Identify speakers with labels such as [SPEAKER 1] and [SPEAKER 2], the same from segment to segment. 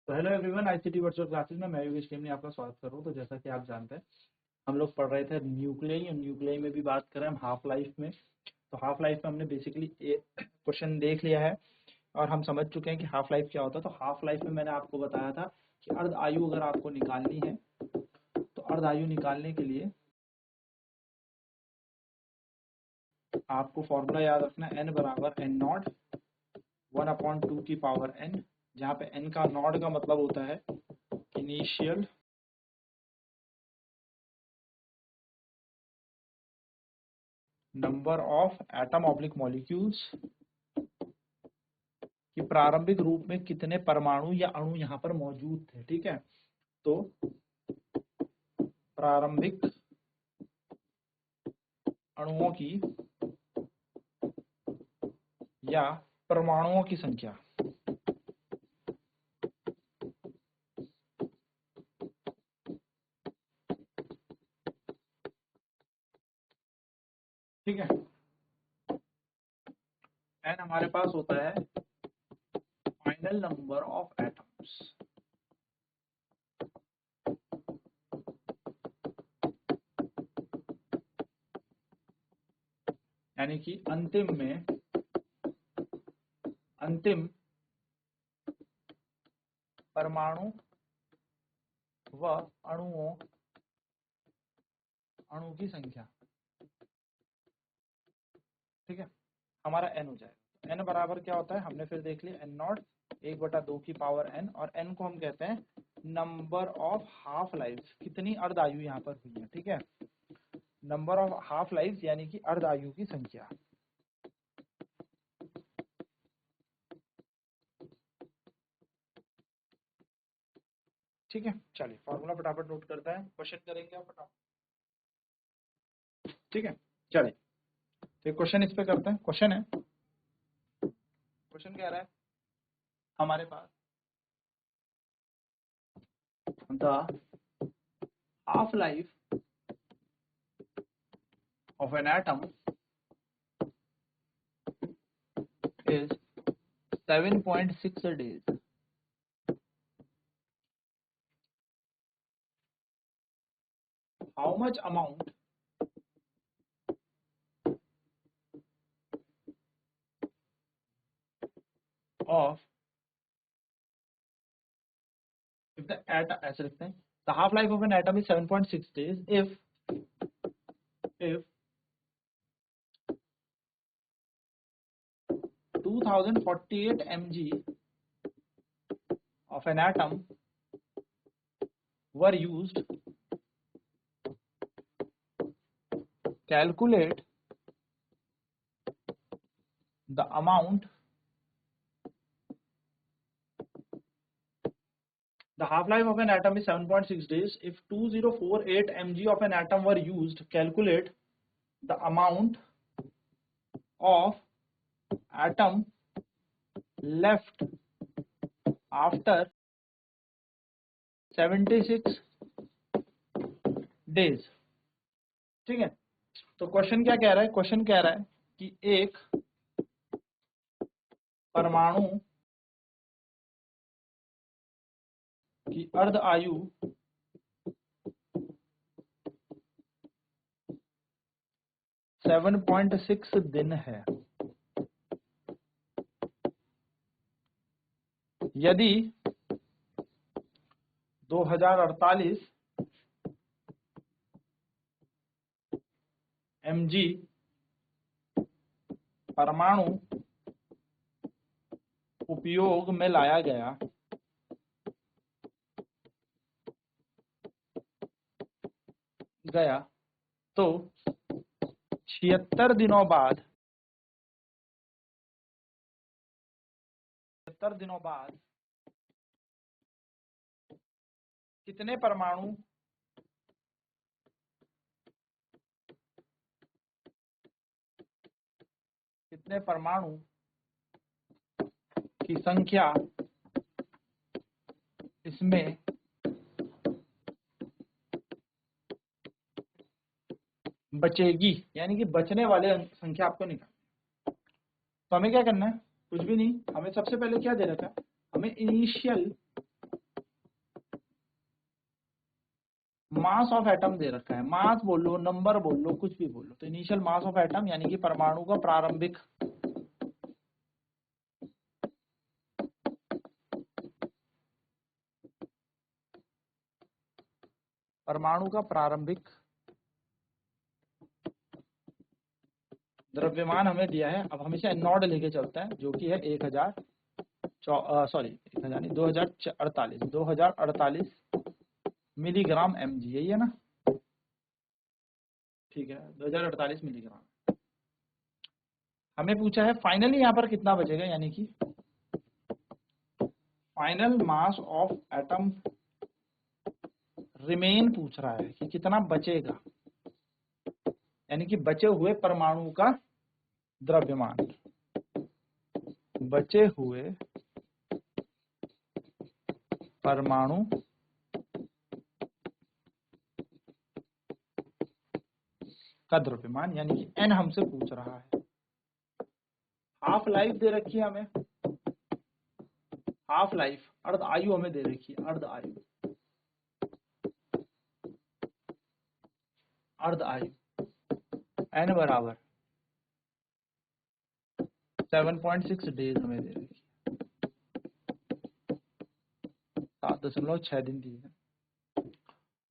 [SPEAKER 1] तो hello everyone, ICT virtual classes में मैं योगेश टीम ने आपका स्वागत कर रहा हूँ। तो जैसा कि आप जानते हैं, हम लोग पढ़ रहे थे न्यूक्लियई, और न्यूक्लियई में भी बात कर रहे हैं हम हाफ लाइफ में। तो हाफ लाइफ में हमने बेसिकली क्वेश्चन देख लिया है और हम समझ चुके हैं कि हाफ लाइफ क्या होता है। तो हाफ लाइफ में मैंने आपको बताया था कि अर्ध आयु अगर आपको निकालनी है तो अर्ध आयु निकालने के लिए आपको फॉर्मूला याद रखना, n बराबर n नॉट 1/2 की पावर n, जहाँ पे n का नॉट का मतलब होता है initial number of atom oblique molecules, कि प्रारंभिक रूप में कितने परमाणु या अणु यहाँ पर मौजूद थे। ठीक है, तो प्रारंभिक अणुओं की या परमाणुओं की संख्या। ठीक है, एन हमारे पास होता है फाइनल नंबर ऑफ एटम्स, यानी कि अंतिम परमाणु व अणु की संख्या। ठीक है, हमारा n हो जाएगा। n बराबर क्या होता है, हमने फिर देख लिया, n नॉट 1/2 की पावर n, और n को हम कहते हैं नंबर ऑफ हाफ लाइफ, कितनी अर्ध आयु यहाँ पर हुई है। ठीक है, नंबर ऑफ हाफ लाइफ यानी कि अर्ध आयु की संख्या। ठीक है, चलिए फॉर्मूला फटाफट नोट करते हैं, क्वेश्चन करेंगे आप फटाफट। ठीक है, चलिए तो क्वेश्चन इस पे करते हैं। क्वेश्चन कह रहा है हमारे पास the half life of an atom is 7.6 days. How much amount of, if the atom, ऐसे लिखते हैं, the half life of an atom is 7.6 days if 2048 mg of an atom were used. Calculate the amount. The half-life of an atom is 7.6 days. If 2048 mg of an atom were used, calculate the amount of atom left after 76 days. ठीक है, तो question क्या कह रहा है, question कह रहा है कि एक परमाणु की अर्ध आयु 7.6 दिन है। यदि 2048 mg परमाणु उपयोग में लाया गया तो 76 दिनों बाद कितने परमाणु की संख्या इसमें बचेगी, यानी कि बचने वाले संख्या आपको निकालनी। तो हमें क्या करना है, कुछ भी नहीं, हमें सबसे पहले क्या दे रखा है, हमें इनिशियल मास ऑफ एटम दे रखा है, मास बोल लो, नंबर बोल लो, कुछ भी बोल लो। तो इनिशियल मास ऑफ एटम यानी कि परमाणु का प्रारंभिक द्रव्यमान हमें दिया है। अब हमेशा नॉड लेके चलता है जो कि है 2048 मिलीग्राम mg, यही है ना? ठीक है, 2048 मिलीग्राम। हमें पूछा है फाइनली यहाँ पर कितना बचेगा, यानी कि final mass of atom remain पूछ रहा है कि कितना बचेगा, यानी कि बचे हुए परमाणु का द्रव्यमान, बचे हुए परमाणु का द्रव्यमान, यानी कि n हमसे पूछ रहा है। हाफ लाइफ दे रखी है हमें, हाफ लाइफ, अर्ध आयु हमें दे रखी है, अर्ध आयु, अर्ध आयु n बराबर 7.6 डेज हमें दे रखी है, 7.6 दिन दिए हैं।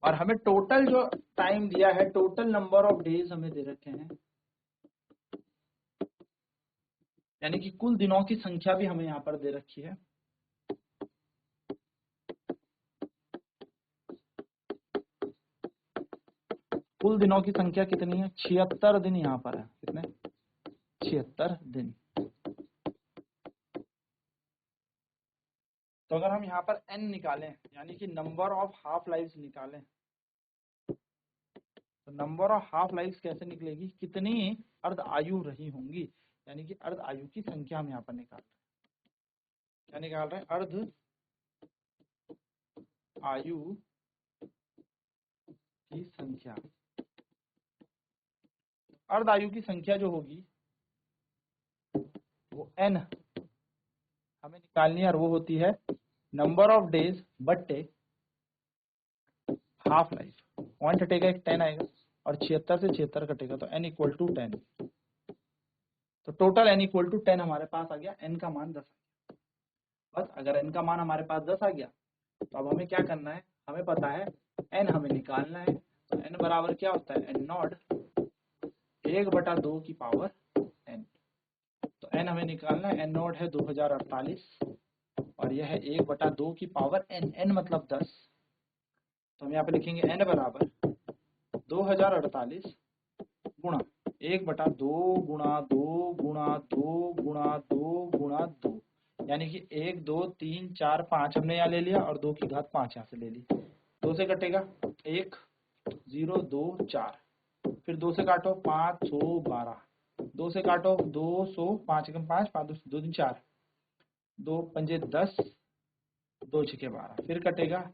[SPEAKER 1] और हमें टोटल जो टाइम दिया है, टोटल नंबर ऑफ डेज हमें दे रखे हैं, यानी कि कुल दिनों की संख्या भी हमें यहाँ पर दे रखी है। कुल दिनों की संख्या कितनी है? 76 दिन यहाँ पर है। कितने? 76 दिन। तो अगर हम यहाँ पर n निकालें, यानी कि नंबर ऑफ हाफ लाइफ्स निकालें, तो नंबर ऑफ हाफ लाइफ्स कैसे निकलेगी? कितनी अर्ध आयु रही होंगी, यानी कि अर्ध आयु की संख्या हम यहाँ पर निकाल रहे हैं। क्या निकाल रहे हैं? अर्ध आयु की संख्या। अर्ध आयु की संख्या जो होगी वो n हमें निकालनी है, और वो होती है नंबर ऑफ डेज बट्टे हाफ लाइफ। पॉइंट हटेगा, एक 10 आएगा, और 76 से 76 कटेगा, तो n इक्वल टू 10। तो टोटल n इक्वल टू 10 हमारे पास आ गया, n का मान 10 आ गया। बस अगर n का मान हमारे पास 10 आ गया, तो अब हमें क्या करना है? हमें पता है n हमें निकालना है। तो n बराबर क्या होता है? n नॉट 1/2 की पावर n। तो n हमें निकालना है, n नॉट है 2048, और यह है 1/2 की पावर n, n मतलब 10। तो हम यहाँ पे लिखेंगे n बराबर 2048 गुणा 1/2 गुणा 2 गुणा 2 गुणा 2 गुणा 2, यानी कि 1 2 3 4 5 हमने यहाँ ले लिया, और 2 की घात 5 यहाँ से ले ली। 2 से कटेगा 1 0 2 4, फिर 2 से काटो 5 100 12, 2 से काटो 200, 5 एकम 5, 5 2 3 4, 2 पंजे 10, 2 छके 12, फिर कटेगा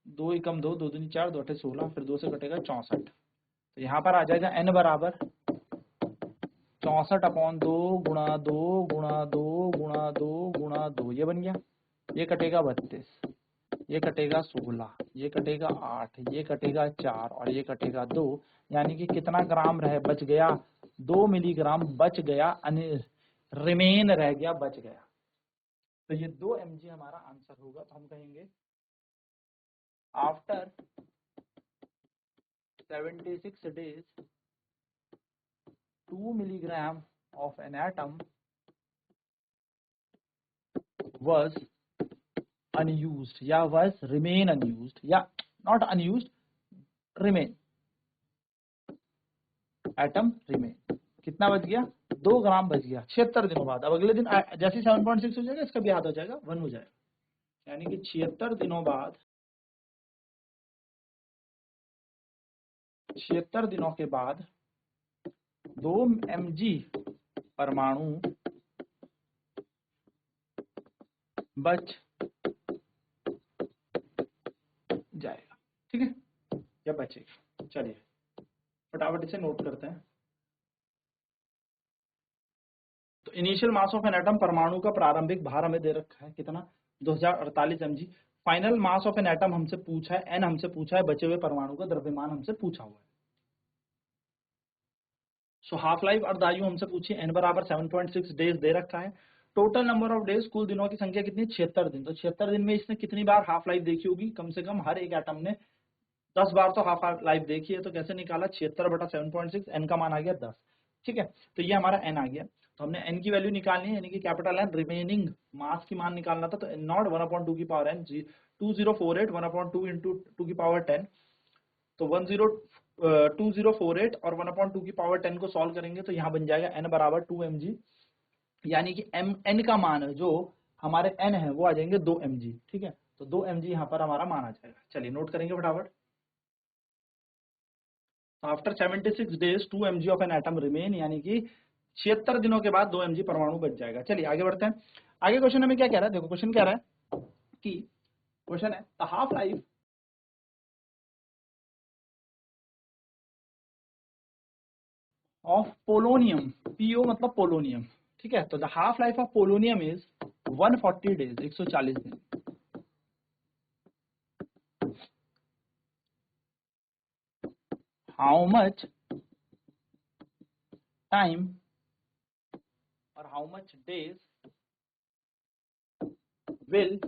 [SPEAKER 1] 2 एकम 2, 2 दूनी 4, 2 अठे 16, फिर 2 से कटेगा 64। तो यहाँ पर आ जाएगा n बराबर 64/2 गुणा 2 गुणा 2 गुणा 2 गुणा 2, ये बन गया। ये कटेगा 32, ये कटेगा 16, ये कटेगा 8, ये कटेगा 4, और ये कटेगा 2, यानी कि कितना ग्राम रह बच गया? 2 मिलीग्राम बच गया, रिमेन रह गया, बच गया। तो ये 2 mg हमारा आंसर होगा। तो हम कहेंगे after 76 days 2 milligram of an atom was unused, या was remain unused, या not unused, remain, atom remain। कितना बच गया? 2 ग्राम बच गया 76 दिनों बाद। अब अगले दिन जैसे 7.6 हो जाएगा, इसका भी याद हो जाएगा, 1 हो जाएगा, यानी कि 76 दिनों बाद, 76 दिनों के बाद 2 mg परमाणु बच जाएगा। ठीक है, या बचेगा। चलिए फटाफट इसे नोट करते हैं। तो initial mass of an atom, परमाणु का प्रारंभिक भार हमें दे रखा है कितना? 2048 mg। Final mass of an atom हमसे पूछा है, एन हमसे पूछा है, बचे हुए परमाणु का द्रव्यमान हमसे पूछा हुआ है। सो हाफ लाइफ अर्धायु हमसे पूछी, एन बराबर 7.6 डेज दे रखा है। टोटल नंबर ऑफ डेज, कुल दिनों की संख्या कितनी, 76 दिन। तो 76 दिन में इसने कितनी बार हाफ लाइफ देखी होगी, कम से कम हर एक एटम ने 10 बार तो हाफ लाइफ देखी है। तो कैसे निकाला, 76/7.6, एन का मान आ गया 10। ठीक है, तो ये हमारा एन आ गया। तो हमने एन की वैल्यू निकालनी है, यानी कि कैपिटल एन, रिमेनिंग मास की मान निकालना था। तो एन नॉट 1/2 की पावर एन, 2048 1/2 इंटू 2 की पावर 10। तो 2048 और 1/2 की पावर 10 को सॉल्व करेंगे तो यहाँ बन जाएगा n बराबर 2 mg, यानी कि एन का मान जो हमारे n है वो आ जाएंगे 2 mg। ठीक है, तो 2 mg यहाँ पर हमारा मान आ जाएगा। चलिए नोट करेंगे फटाफट। After 76 days 2 mg of an atom remain, यानी कि 76 दिनों के बाद 2 mg परमाणु बच जाएगा। चलिए आगे बढ़ते हैं। आगे क्वेश्चन हमें क्या कह रहा है, देखो क्वेश्चन कह रहा है कि क्वेश्चन है the half life of polonium, PO मतलब पोलोनियम। ठीक है, तो the half life of polonium is 140 days, 140 दिन। हाउ मच टाइम और how much days will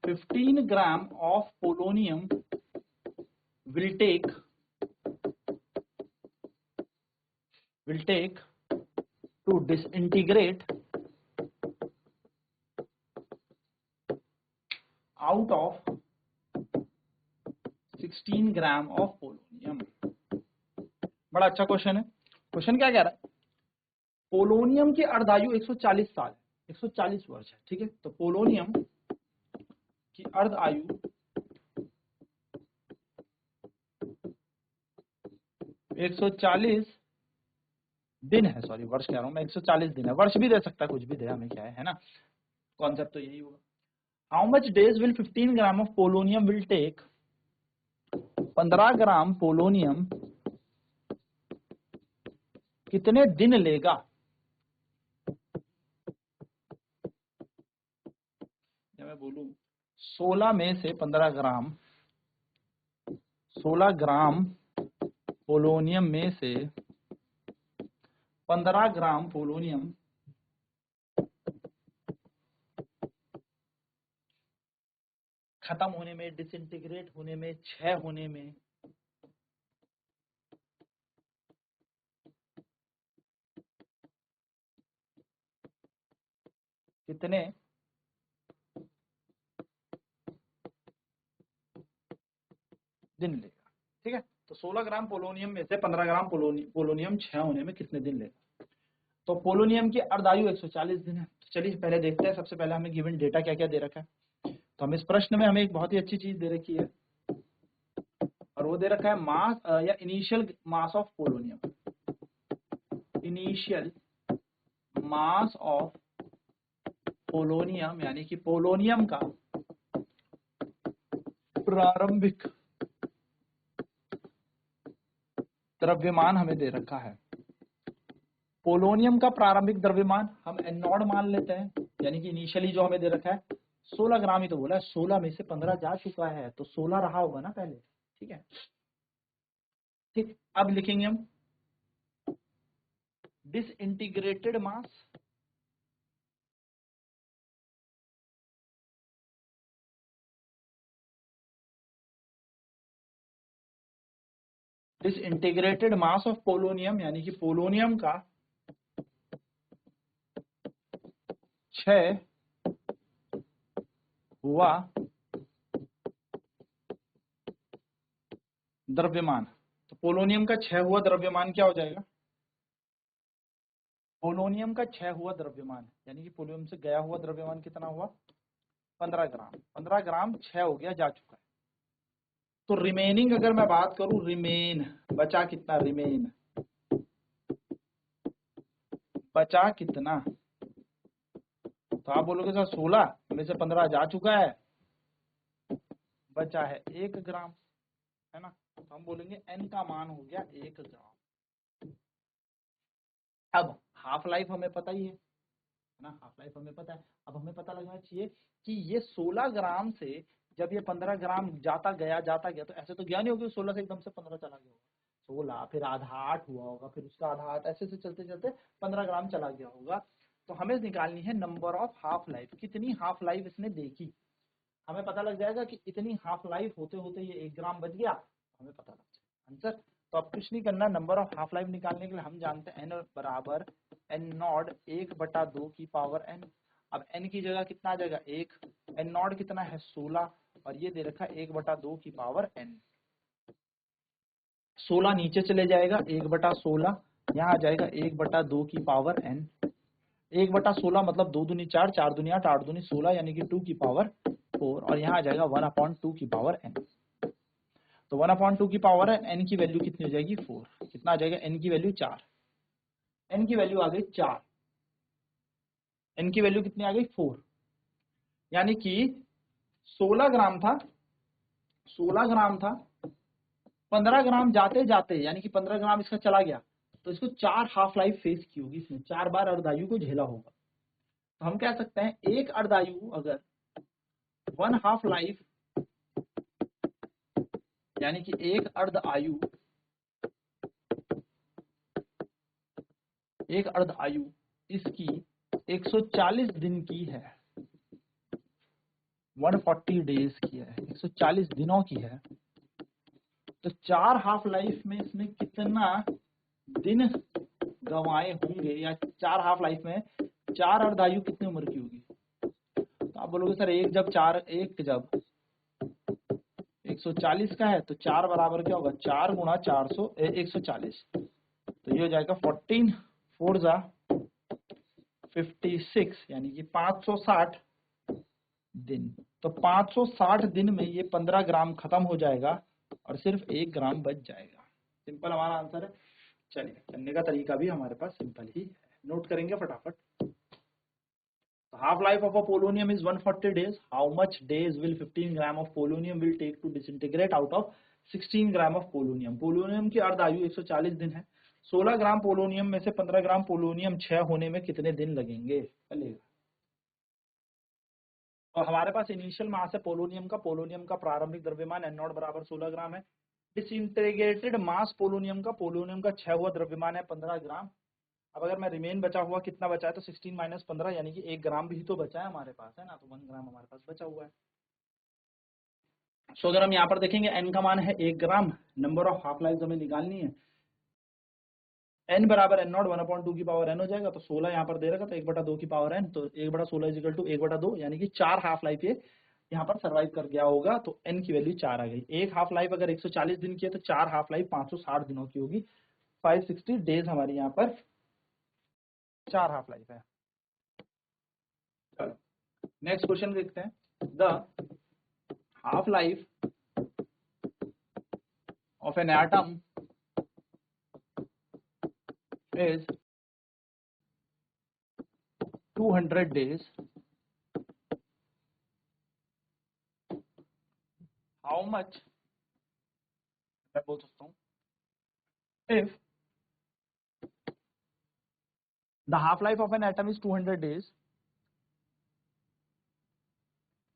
[SPEAKER 1] 15 gram of polonium will take to disintegrate out of 16 gram of polonium. बड़ा अच्छा question है। Question क्या कह रहा है, पोलोनियम की अर्धायु 140 साल, 140 वर्ष है। ठीक है, तो पोलोनियम की अर्धायु 140 दिन है, सॉरी वर्ष कह रहा हूं मैं, 140 दिन है। वर्ष भी दे सकता है, कुछ भी दे, हमें क्या है ना, कॉन्सेप्ट तो यही होगा। How much days will 15 gram of polonium will take, 15 gram polonium कितने दिन लेगा। जब मैं बोलूं 16 में से 15 ग्राम, 16 ग्राम पोलोनियम में से 15 ग्राम पोलोनियम खत्म होने में, डिसइंटीग्रेट होने में, क्षय होने में कितने दिन लेगा। ठीक है, तो 16 ग्राम पोलोनियम में से 15 ग्राम पोलोनियम क्षय होने में कितने दिन लेगा। तो पोलोनियम की अर्धायु 140 दिन है। तो चलिए पहले देखते हैं, सबसे पहले हमें गिवन डेटा क्या क्या दे रखा है। तो हम इस प्रश्न में हमें एक बहुत ही अच्छी चीज दे रखी है, और वो दे रखा है मास या initial mass of polonium, initial mass of polonium, यानी कि पोलोनियम का प्रारंभिक द्रव्यमान हमें दे रखा है। पोलोनियम का प्रारंभिक द्रव्यमान हम एन नॉट मान लेते हैं, यानी कि इनिशियली जो हमें दे रखा है 16 ग्राम ही तो बोला है, 16 में से 15 जा चुका है तो 16 रहा होगा ना पहले। ठीक है, ठीक, अब लिखेंगे हम disintegrated mass, disintegrated mass of polonium, यानी कि पोलोनियम का क्षय हुआ द्रव्यमान। तो पोलोनियम का क्षय हुआ द्रव्यमान क्या हो जाएगा, पोलोनियम का क्षय हुआ द्रव्यमान, यानी कि पोलोनियम से गया हुआ द्रव्यमान कितना हुआ, 15 ग्राम। 15 ग्राम क्षय हो गया, जा चुका है। तो रिमेनिंग अगर मैं बात करूं, रिमेन बचा कितना, रिमेन बचा कितना, तो आप बोलोगे सर 16 में से 15 जा चुका है, बचा है 1 ग्राम, है ना। तो हम बोलेंगे एन का मान हो गया 1 ग्राम। अब हाफ लाइफ हमें पता ही है, ना, हाफ लाइफ हमें पता है। अब हमें पता लगना चाहिए कि ये 16 ग्राम से जब ये 15 ग्राम जाता गया तो ऐसे तो गया नहीं होगा 16 से एकदम से 15 चला गया होगा। 16 फिर आधा 8 हुआ होगा, फिर उसका आधा 8, ऐसे से चलते चलते 15 ग्राम चला गया होगा। तो हमें निकालनी है नंबर ऑफ हाफ लाइफ, कितनी हाफ लाइफ इसने देखी। हमें पता लग जाएगा कि इतनी हाफ लाइफ होते होते ये 1 ग्राम बच गया, हमें पता लग जाएगा आंसर। तो अब कुछ नहीं करना, नंबर ऑफ हाफ लाइफ निकालने के लिए हम जानते हैं n बराबर n नॉट 1/2 की पावर n। अब n की जगह कितना आ जाएगा 1, n नॉट कितना है 16, और ये दे रखा है 1/2 की पावर n। 16 नीचे चले जाएगा, 1/16 यहाँ आ जाएगा 1/2 की पावर n। 1/16 मतलब 2 दूनी 4, 4 दूनी 8, 8 दूनी 16, यानी कि 2 की पावर 4, और यहाँ आ जाएगा 1/2 की पावर n। तो 1/2 की पावर है n की वैल्यू कितनी हो जाएगी 4। कितना आ जाएगा n की वैल्यू 4, n की वैल्यू आ गई 4, n की वैल्यू कितनी आ गई 4, यानी कि 16 ग्राम था, 16 ग्राम था, 15 ग्राम जाते जाते यानी कि 15 ग्राम इसका चला गया, तो इसको 4 हाफ लाइफ फेस की होगी, इसने 4 बार अर्धायु को झेला होगा। तो हम कह सकते हैं एक अर्धायु अगर 1 हाफ लाइफ, यानी कि एक अर्ध आयु, एक अर्ध आयु इसकी 140 दिन की है, 140 डेज की है, 140 दिनों की है। तो 4 हाफ लाइफ में इसने कितना दिन गंवाए होंगे, या 4 हाफ लाइफ में 4 अर्धायु कितनी उम्र की होगी। तो आप बोलोगे सर एक जब 140 का है तो 4 बराबर क्या होगा, 4 गुणा 400 140, तो ये हो जाएगा 14 4 जा 56, यानी कि 560 दिन। तो 560 दिन में ये 15 ग्राम खत्म हो जाएगा और सिर्फ 1 ग्राम बच जाएगा। सिंपल हमारा आंसर है। चलिए, करने का तरीका भी हमारे पास सिंपल ही है, नोट करेंगे फटाफट। Half life of a polonium is 140 days. How much days will 15 gram of polonium will take to disintegrate out of 16 gram of polonium? Polonium की अर्ध आयु 140 दिन है। 16 ग्राम पोलोनियम में से 15 ग्राम पोलोनियम क्षय होने में कितने दिन लगेंगे, चलेगा। तो हमारे पास इनिशियल मास है पोलोनियम का प्रारंभिक द्रव्यमान n0 बराबर 16 ग्राम है। डिसइंटीग्रेटेड मास पोलोनियम का क्षय हुआ द्रव्यमान है 15 ग्राम। अब अगर मैं रिमेन बचा हुआ कितना बचा है, तो 16 माइनस 15, यानी कि 1 ग्राम भी तो बचा है हमारे पास, है ना, तो 1 ग्राम हमारे पास बचा हुआ है। सो अगर हम यहाँ पर देखेंगे n का मान है 1 ग्राम, नंबर ऑफ हाफ लाइफ हमें निकालनी है, n बराबर n नॉट 1/2 की पावर n हो जाएगा। तो 16 यहाँ पर दे रखा, तो 1/2 की पावर n, तो 1/16 इजिकल टू 1/2, यानी कि 4 हाफ लाइफ ये यहाँ पर सर्वाइव कर गया होगा। तो n की वैल्यू 4 आ गई। एक हाफ लाइफ अगर 140 दिन की है तो 4 हाफ लाइफ 560 दिनों की होगी। 560 डेज हमारी यहाँ पर 4 हाफ लाइफ है। चलो नेक्स्ट क्वेश्चन देखते हैं। The half life of an atom is 200 days. How much, मैं बोल सकता हूँ, if the half life of an atom is 200 days,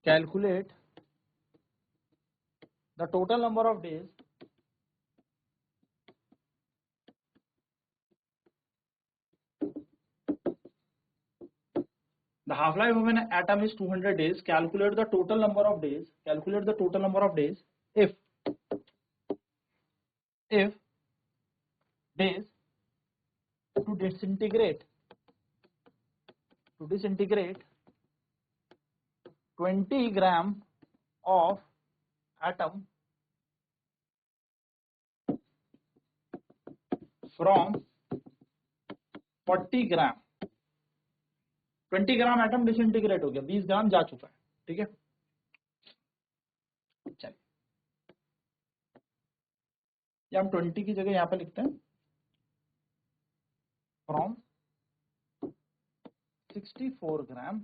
[SPEAKER 1] calculate the total number of days the half life of an atom is 200 days. Calculate the total number of days. Calculate the total number of days if days to disintegrate 20 gram of atom from 40 gram. 20 gram atom disintegrate हो गया, 20 ग्राम जा चुका है, ठीक है। चलिए हम 20 की जगह यहाँ पे लिखते हैं फ्रॉम 64 ग्राम,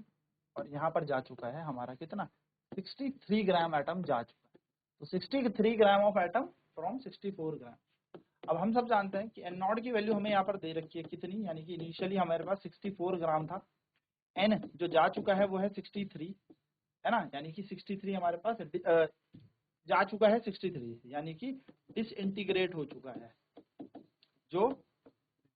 [SPEAKER 1] और यहाँ पर जा चुका है हमारा कितना 63 ग्राम एटम जा चुका है। तो 63 ग्राम ऑफ एटम फ्रॉम 64 ग्राम। अब हम सब जानते हैं कि n नॉट की वैल्यू हमें यहाँ पर दे रखी है कितनी, यानी कि इनिशियली हमारे पास 64 ग्राम था, n जो जा चुका है वो है 63, है ना, यानी कि 63 हमारे पास जा चुका है 63, यानी कि डिसइंटीग्रेट हो चुका है, जो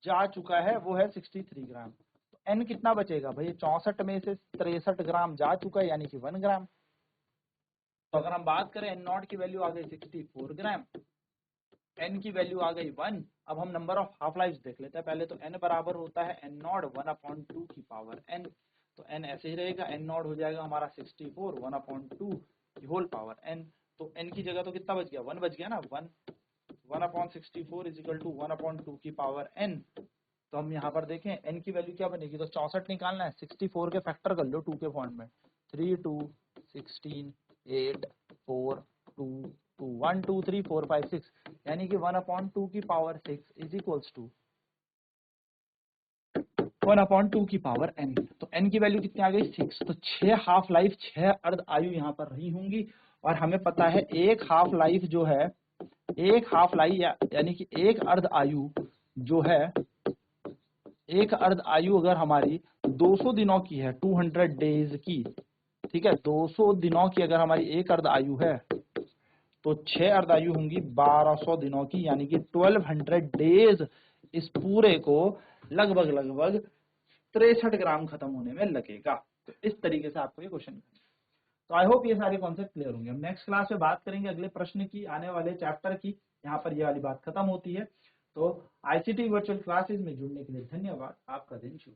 [SPEAKER 1] जा चुका है वो है 63 ग्राम। तो n कितना बचेगा भाई, 64 में से 63 ग्राम जा चुका है, यानी कि 1 ग्राम। तो अगर हम बात करें n नॉट की वैल्यू आ गई 64 ग्राम, n की वैल्यू आ गई 1। अब हम नंबर ऑफ हाफ लाइफ देख लेते हैं पहले। तो n बराबर होता है n नॉट 1/2 की पावर n। तो n ऐसे ही रहेगा, n नॉट हो जाएगा हमारा 64 1/2 की होल पावर n। तो n की जगह तो कितना बच गया, 1 बच गया ना, 1/64 इज इक्वल टू 1/2 की पावर n। तो हम यहाँ पर देखें n की वैल्यू क्या बनेगी, तो 64 निकालना है, 64 के फैक्टर कर लो 2 के फॉर्म में, 3 2 16 8 4 2 2 1 2 3 4 5 6, यानी कि 1/2 की पावर 6 इज इक्वल्स टू 1/2 की पावर n। तो n की वैल्यू कितनी आ गई, 6। तो 6 हाफ लाइफ, 6 अर्ध आयु यहाँ पर रही होंगी। और हमें पता है एक हाफ लाइफ जो है, एक हाफ लाइफ यानी कि एक अर्ध आयु जो है, एक अर्ध आयु अगर हमारी 200 दिनों की है, 200 डेज की, ठीक है, 200 दिनों की अगर हमारी एक अर्ध आयु है, तो 6 अर्ध आयु होंगी 1200 दिनों की, यानी कि 1200 डेज इस पूरे को लगभग 63 ग्राम खत्म होने में लगेगा। तो इस तरीके से आपको ये क्वेश्चन करना है। तो आई होप ये सारे कॉन्सेप्ट क्लियर होंगे। हम नेक्स्ट क्लास में बात करेंगे अगले प्रश्न की, आने वाले चैप्टर की। यहाँ पर ये वाली बात खत्म होती है। तो आईसीटी वर्चुअल क्लासेस में जुड़ने के लिए धन्यवाद। आपका दिन शुभ।